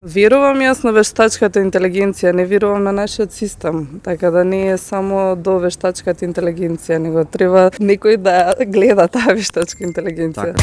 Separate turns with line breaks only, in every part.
Верувам јас на вештачката интелигенција, не верувам на нашиот систем, така да не е само до вештачката интелигенција, него треба некој да гледа таа вештачка интелигенција.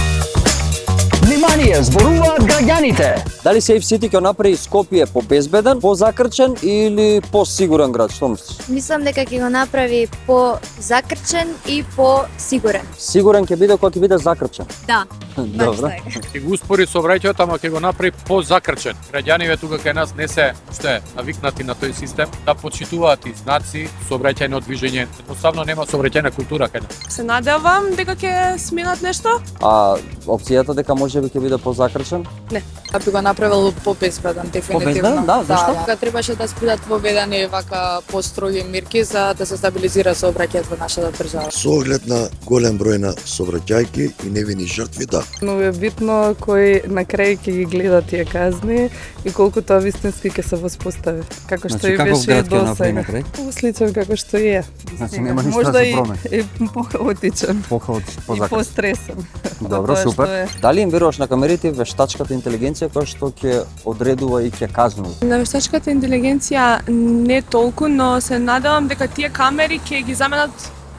Внимание, зборуваат граѓаните.
Дали Safe City ќе направи Скопје побезбеден, позакрчен или посигурен град, што мислиш?
Мислам дека ќе го направи позакрчен и посигурен.
Сигурен ќе биде кога ќе биде закрчен.
Да.
Добро.
Ќе го успори сообраќајот, ама ќе го направи позакрчен. Граѓаниве тука кај нас не се уште навикнати на тој систем, да почитуваат и знаци, сообраќајно движење. Едноставно нема сообраќајна култура кај нас.
Се надевам дека ќе сменат нешто.
А опцијата дека можеби ќе биде позакрчен?
Да би го направил побезбеден, дефинитивно.
Побезбеден, да, зашто?
Да, требаше да спидат воведени вака построги мерки за да се стабилизира сообраќајот во нашата држава.
Со оглед на голем број на сообраќајки и невини жртви, да.
Но е битно кој на крај ќе ги гледа тие казни и колку тоа вистински ќе се воспостави. Како што и беше до сега. Сличен како што е.
Значи нема ништо
Можда
да се промени.
и похаотичен.
Похаотичен,
И
позакрчен.
постресен.
Добро,
Тоа што
супер.
е.
Дали им веруваш на камерите и вештачката интелигенција која што ќе одредува и ќе казнува?
На вештачката интелигенција не толку, но се надевам дека тие камери ќе ги заменат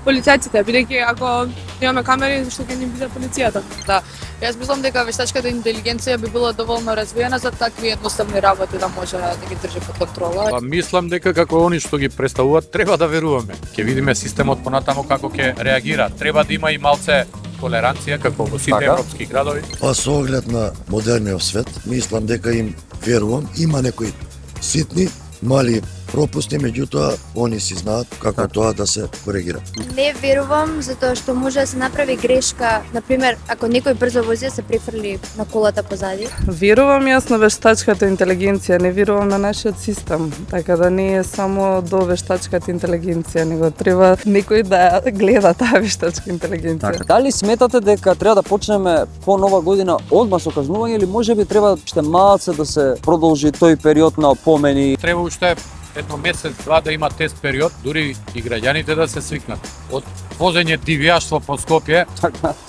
полицајците, бидејќи ако немаме камери, зашто ќе ни биде полицијата?
Да. Јас мислам дека вештачката интелигенција би била доволно развиена за такви едноставни работи да може да ги држи под контрола.
Па мислам дека како они што ги представуваат треба да веруваме. Ќе видиме системот понатаму како ќе реагира. Треба да има и малце толеранција како во сите
Така.
европски градови.
Па со оглед на модерниот свет, мислам дека им верувам, има некои ситни, мали пропусти, меѓутоа они си знаат како тоа да се коригира.
Не верувам затоа што може да се направи грешка, например, ако некој брзо вози се префрли на колата позади.
Верувам јас на вештачката интелигенција, не верувам на нашиот систем, така да не е само до вештачката интелигенција, него треба некој да гледа таа вештачка интелигенција.
Дали сметате дека треба да почнеме по нова година одма со кажнување или можеби треба уште малце да се продолжи тој период на опомени?
Треба уште едно месец, два да има тест период, дури и граѓаните да се свикнат. Од возење дивјаштво по Скопје,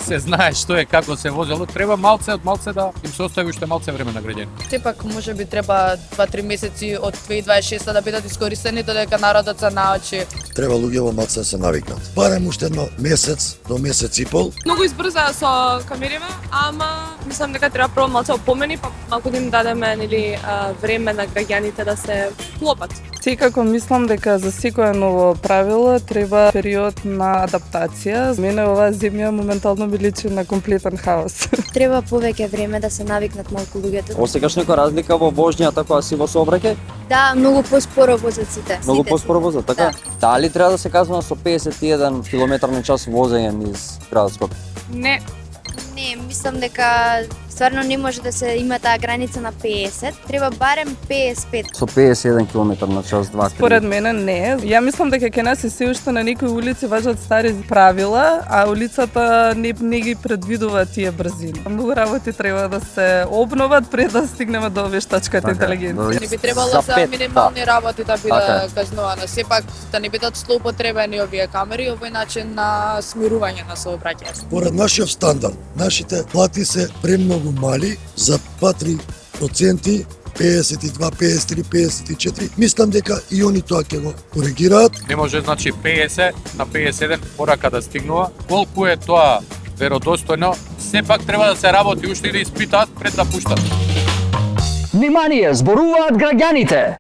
се знае што е, како се возело, треба малце од малце да им се остави уште малце време на граѓаните.
Сепак може би треба 2-3 месеци од 2026 да бидат искористени додека народот се научи.
Треба луѓето малце да се навикнат. Барем уште едно месец до месец и пол.
Многу избрза со камериве, ама мислам дека треба прво малце опомени, па малку да им дадеме време на граѓаните да се клопат.
Секако мислам дека за секое ново правило треба период на адаптација. За мене оваа земја моментално ми личи на комплетен хаос.
Треба повеќе време да се навикнат малку луѓето.
Осекаш некоја разлика во воžњата која си во сообраќај?
Да, многу поспоро возат сите.
Многу
Сите
поспоро возат, така? Дали треба да се казва со 51 км на час возење низ градот Скопје?
Не,
Не, мислам дека стварно не може да се има таа граница на 50, треба барем 55.
Со 51 км на час, 2-3.
Според мене не. Ја мислам дека кај нас се уште на некои улици важат стари правила, а улицата не ги предвидува тие брзини. Многу работи треба да се обноват пред да стигнеме до вештачката интелигенција.
Не би требало
За
за
пет,
минимални работи да
Така е.
биде казнувано. Сепак да не бидат злоупотребени овие камери, овој начин на смирување на сообраќајот.
Според нашиот стандард, нашите плати се премногу мали за 2-3%, 52, 53, 54. Мислам дека и они тоа ќе го коригираат.
Не може, значи, 50 на 51 порака да стигнува. Колку е тоа веродостојно, сепак треба да се работи уште и да испитаат пред да пуштат.
Внимание, зборуваат граѓаните.